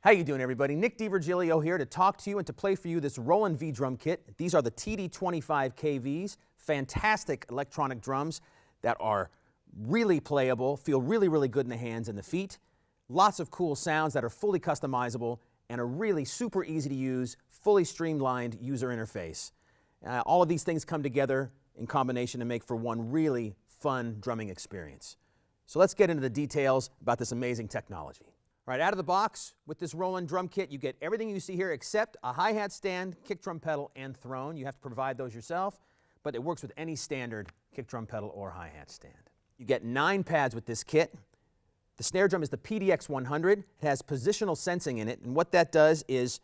How you doing, everybody? Nick DiVirgilio here to talk to you and to play for you this Roland V drum kit. These are the TD25 KVs, fantastic electronic drums that are really playable, feel really good in the hands and the feet. Lots of cool sounds that are fully customizable and a really super easy to use, fully streamlined user interface. All of these things come together in combination to make for one really fun drumming experience. So let's get into the details about this amazing technology. All right, out of the box with this Roland drum kit, you get everything you see here except a hi-hat stand, kick drum pedal, and throne. You have to provide those yourself, but it works with any standard kick drum pedal or hi-hat stand. You get 9 pads with this kit. The snare drum is the PDX 100. It has positional sensing in it, and what that does is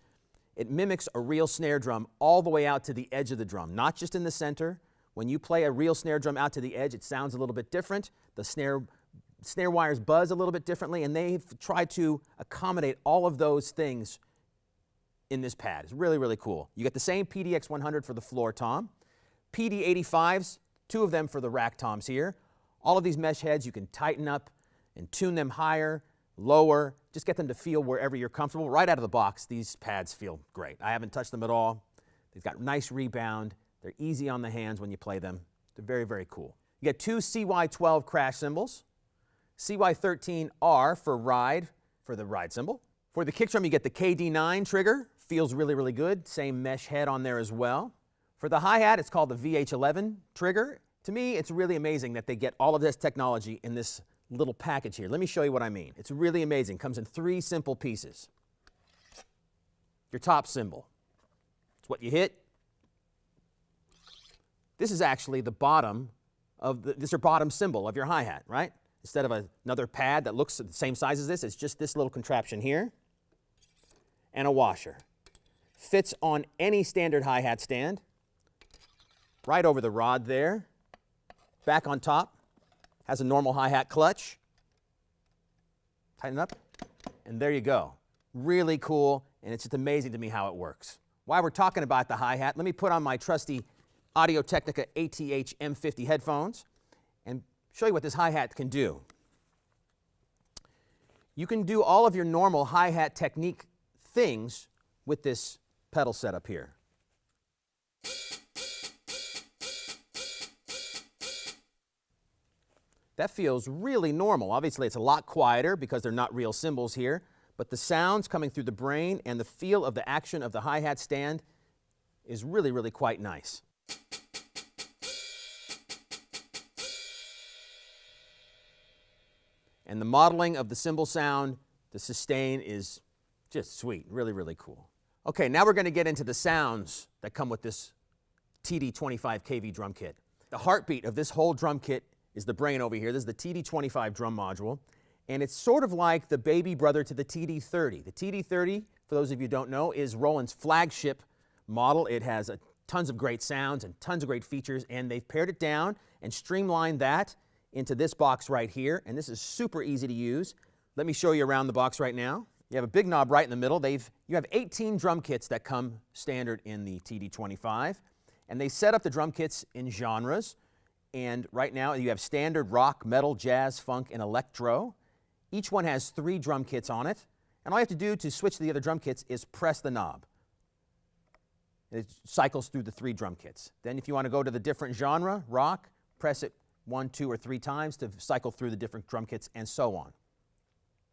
it mimics a real snare drum all the way out to the edge of the drum, not just in the center. When you play a real snare drum out to the edge, it sounds a little bit different. The snare wires buzz a little bit differently, and they've tried to accommodate all of those things in this pad. It's really cool. You get the same PDX 100 for the floor tom, PD85s, 2 of them for the rack toms here. All of these mesh heads you can tighten up and tune them higher, lower, just get them to feel wherever you're comfortable. Right out of the box, these pads feel great. I haven't touched them at all. They've got nice rebound. They're easy on the hands when you play them. They're very cool. You get 2 CY12 crash cymbals. CY13R for ride, for the ride cymbal. For the kick drum, you get the KD9 trigger. Feels really good. Same mesh head on there as well. For the hi-hat, it's called the VH11 trigger. To me, it's really amazing that they get all of this technology in this little package here. Let me show you what I mean. It's really amazing. It comes in 3 simple pieces. Your top cymbal. It's what you hit. This is actually the bottom of this is your bottom cymbal of your hi-hat, right? Instead of another pad that looks the same size as this, it's just this little contraption here and a washer. Fits on any standard hi-hat stand, right over the rod there, back on top, has a normal hi-hat clutch. Tighten up, and there you go. Really cool, and it's just amazing to me how it works. While we're talking about the hi-hat, let me put on my trusty Audio-Technica ATH M50 headphones and show you what this hi-hat can do. You can do all of your normal hi-hat technique things with this pedal setup here. That feels really normal. Obviously, it's a lot quieter because they're not real cymbals here, but the sounds coming through the brain and the feel of the action of the hi-hat stand is really quite nice. And the modeling of the cymbal sound, the sustain, is just sweet, really cool. Okay, now we're going to get into the sounds that come with this TD25 KV drum kit. The heartbeat of this whole drum kit is the brain over here. This is the TD25 drum module, and it's sort of like the baby brother to the TD30. The TD30, for those of you who don't know, is Roland's flagship model. It has tons of great sounds and tons of great features, and they've pared it down and streamlined that into this box right here, and this is super easy to use. Let me show you around the box right now. You have a big knob right in the middle. You have 18 drum kits that come standard in the TD25, and they set up the drum kits in genres. And right now you have standard rock, metal, jazz, funk, and electro. Each one has 3 drum kits on it, and all you have to do to switch to the other drum kits is press the knob. It cycles through the 3 drum kits. Then if you want to go to the different genre, rock, press it 1, 2, or 3 times to cycle through the different drum kits, and so on.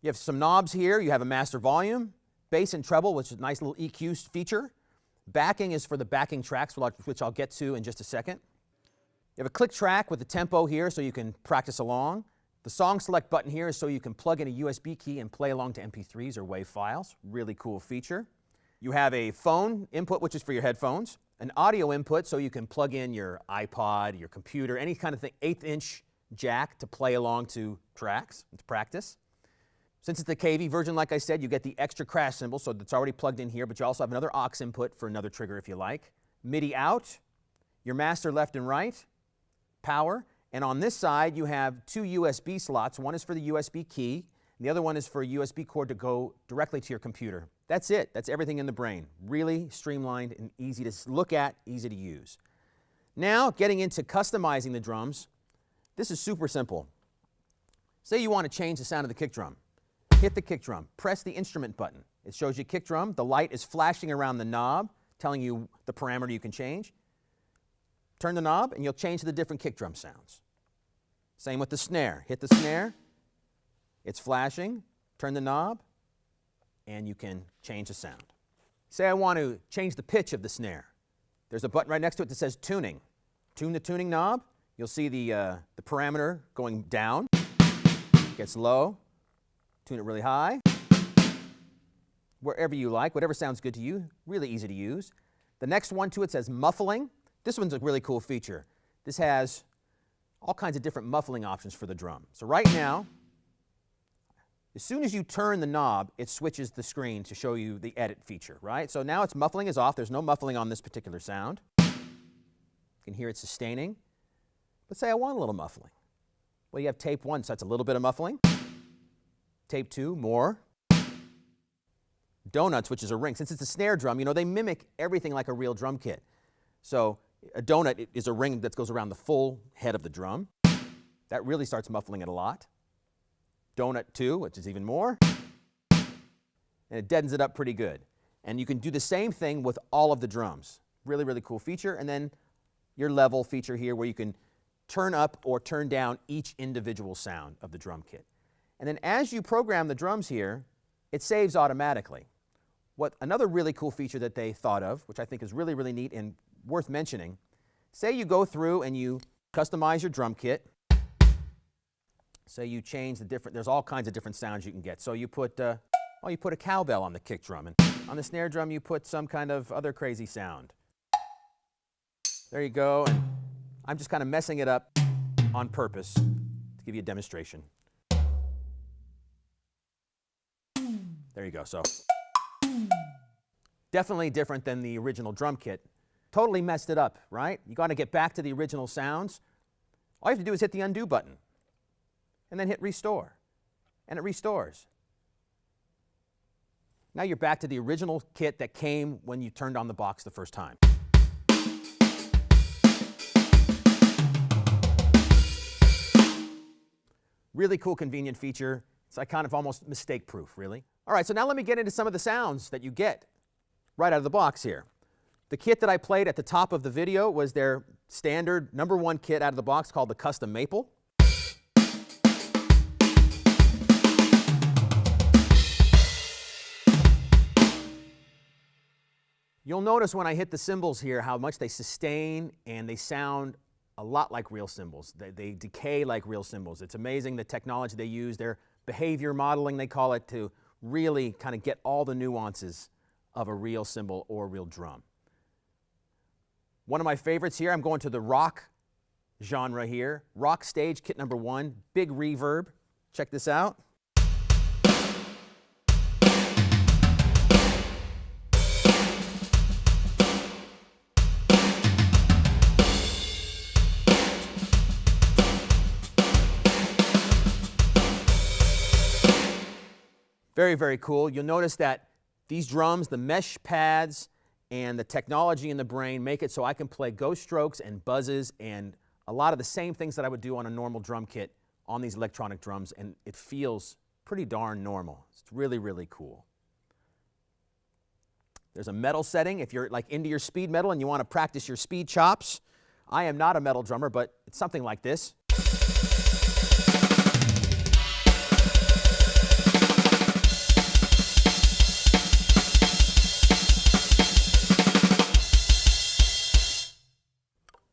You have some knobs here. You have a master volume, bass and treble, which is a nice little EQ feature. Backing is for the backing tracks, which I'll get to in just a second. You have a click track with the tempo here so you can practice along. The song select button here is so you can plug in a USB key and play along to MP3s or WAV files. Really cool feature. You have a phone input, which is for your headphones. An audio input so you can plug in your iPod, your computer, any kind of thing, 1/8" jack to play along to tracks, to practice. Since it's the KV version, like I said, you get the extra crash cymbal, so it's already plugged in here, but you also have another aux input for another trigger if you like. MIDI out, your master left and right, power, and on this side you have 2 USB slots. One is for the USB key, and the other one is for a USB cord to go directly to your computer. That's it. That's everything in the brain. Really streamlined and easy to look at, easy to use. Now, getting into customizing the drums, this is super simple. Say you want to change the sound of the kick drum. Hit the kick drum, press the instrument button. It shows you kick drum. The light is flashing around the knob, telling you the parameter you can change. Turn the knob, and you'll change to the different kick drum sounds. Same with the snare. Hit the snare. It's flashing. Turn the knob, and you can change the sound. Say I want to change the pitch of the snare. There's a button right next to it that says tuning. Tune the tuning knob. You'll see the parameter going down. Gets low. Tune it really high. Wherever you like, whatever sounds good to you. Really easy to use. The next one to it says muffling. This one's a really cool feature. This has all kinds of different muffling options for the drum. So right now, as soon as you turn the knob, it switches the screen to show you the edit feature, right? So now its muffling is off. There's no muffling on this particular sound. You can hear it sustaining. But say I want a little muffling. Well, you have tape 1, so that's a little bit of muffling. Tape 2, more. Donuts, which is a ring. Since it's a snare drum, you know, they mimic everything like a real drum kit. So a donut is a ring that goes around the full head of the drum. That really starts muffling it a lot. Donut 2, which is even more. And it deadens it up pretty good. And you can do the same thing with all of the drums. Really, really cool feature. And then your level feature here where you can turn up or turn down each individual sound of the drum kit. And then as you program the drums here, it saves automatically. Another really cool feature that they thought of, which I think is really, really neat and worth mentioning, say you go through and you customize your drum kit. Say you change the different, there's all kinds of different sounds you can get. So you put a cowbell on the kick drum, and on the snare drum you put some kind of other crazy sound. There you go, and I'm just kind of messing it up on purpose to give you a demonstration. There you go, so definitely different than the original drum kit. Totally messed it up, right? You got to get back to the original sounds. All you have to do is hit the undo button and then hit restore, and it restores. Now you're back to the original kit that came when you turned on the box the first time. Really cool, convenient feature. It's like kind of almost mistake-proof, really. All right, so now let me get into some of the sounds that you get right out of the box here. The kit that I played at the top of the video was their standard #1 kit out of the box called the Custom Maple. You'll notice when I hit the cymbals here how much they sustain and they sound a lot like real cymbals. They decay like real cymbals. It's amazing the technology they use, their behavior modeling they call it, to really kind of get all the nuances of a real cymbal or real drum. One of my favorites here, I'm going to the rock genre here. Rock stage kit #1, big reverb. Check this out. Very, very cool. You'll notice that these drums, the mesh pads, and the technology in the brain make it so I can play ghost strokes and buzzes and a lot of the same things that I would do on a normal drum kit on these electronic drums, and it feels pretty darn normal. It's really, really cool. There's a metal setting if you're like into your speed metal and you want to practice your speed chops. I am not a metal drummer, but it's something like this.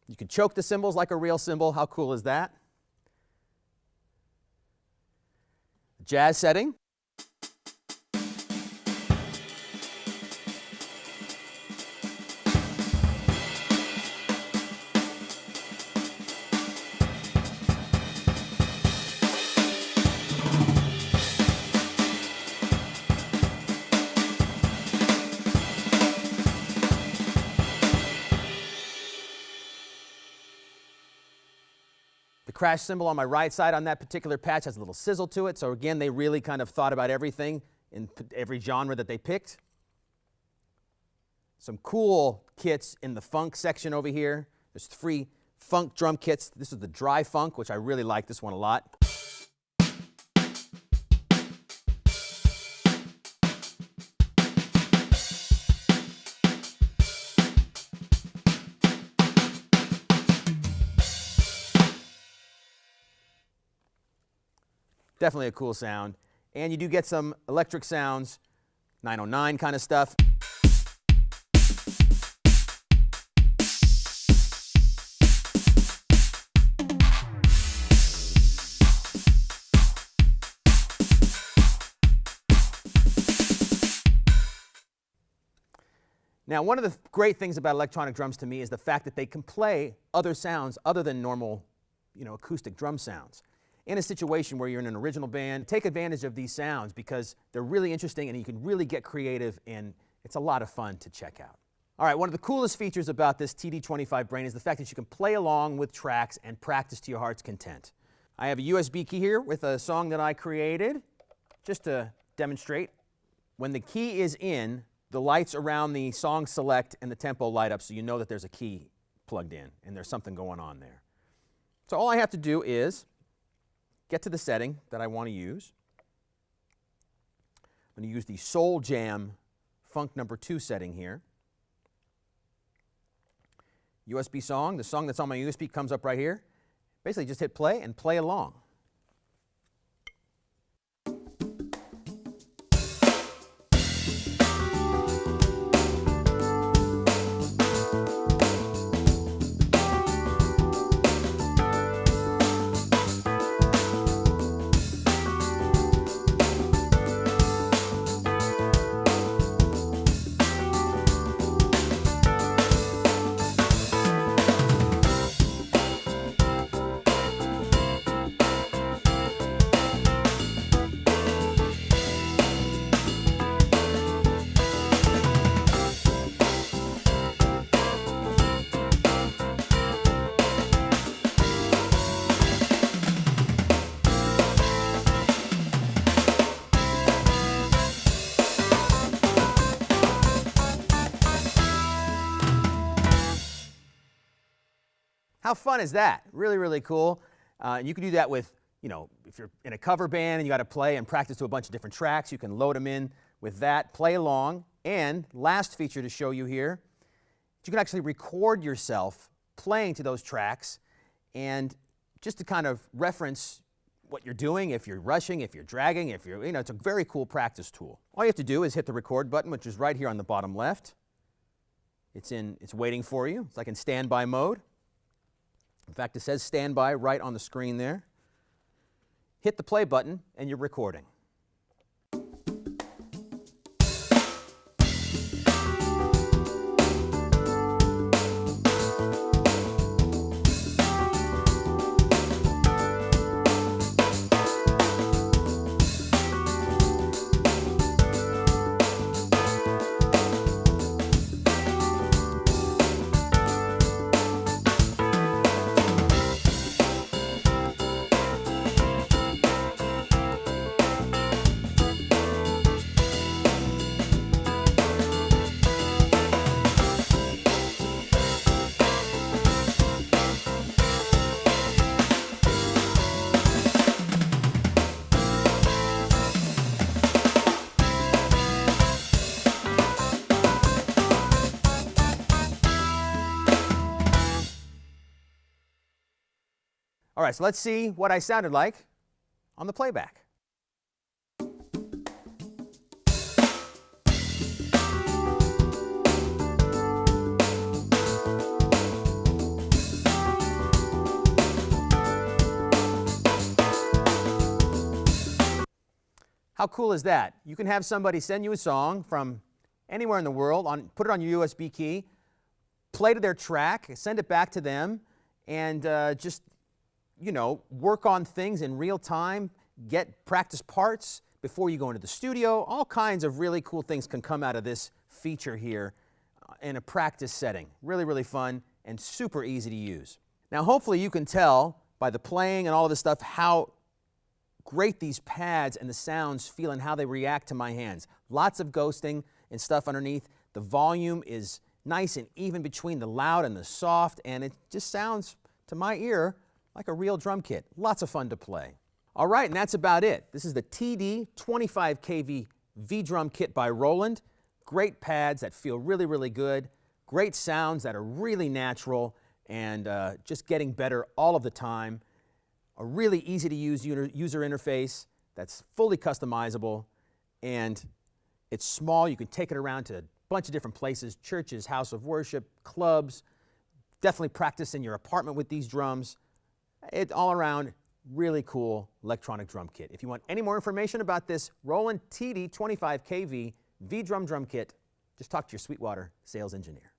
You can choke the cymbals like a real cymbal. How cool is that? Jazz setting. The crash cymbal on my right side on that particular patch has a little sizzle to it. So again, they really kind of thought about everything in every genre that they picked. Some cool kits in the funk section over here. There's 3 funk drum kits. This is the dry funk, which I really like this one a lot. Definitely a cool sound. And you do get some electric sounds, 909 kind of stuff. Now, one of the great things about electronic drums to me is the fact that they can play other sounds other than normal, acoustic drum sounds. In a situation where you're in an original band, take advantage of these sounds because they're really interesting and you can really get creative, and it's a lot of fun to check out. All right, one of the coolest features about this TD25 Brain is the fact that you can play along with tracks and practice to your heart's content. I have a USB key here with a song that I created just to demonstrate. When the key is in, the lights around the song select and the tempo light up, so you know that there's a key plugged in and there's something going on there. So all I have to do is get to the setting that I want to use. I'm going to use the Soul Jam Funk number 2 setting here. USB song, the song that's on my USB comes up right here. Basically just hit play and play along. How fun is that? Really, really cool. And you can do that with, if you're in a cover band and you got to play and practice to a bunch of different tracks, you can load them in with that, play along. And last feature to show you here, you can actually record yourself playing to those tracks, and just to kind of reference what you're doing, if you're rushing, if you're dragging, if you're, it's a very cool practice tool. All you have to do is hit the record button, which is right here on the bottom left. It's waiting for you. It's like in standby mode. In fact, it says standby right on the screen there. Hit the play button and you're recording. All right, so let's see what I sounded like on the playback. How cool is that? You can have somebody send you a song from anywhere in the world, put it on your USB key, play to their track, send it back to them, and just work on things in real time, get practice parts before you go into the studio. All kinds of really cool things can come out of this feature here in a practice setting. Really, really fun and super easy to use. Now, hopefully you can tell by the playing and all of this stuff how great these pads and the sounds feel and how they react to my hands. Lots of ghosting and stuff underneath. The volume is nice and even between the loud and the soft, and it just sounds, to my ear, like a real drum kit. Lots of fun to play. All right, and that's about it. This is the TD 25kV V-Drum Kit by Roland. Great pads that feel really, really good. Great sounds that are really natural and just getting better all of the time. A really easy to use user interface. that's fully customizable, and it's small. You can take it around to a bunch of different places, churches, house of worship, clubs. Definitely practice in your apartment with these drums. It's all around really cool electronic drum kit. If you want any more information about this Roland TD 25 kV V-Drum drum kit, just talk to your Sweetwater sales engineer.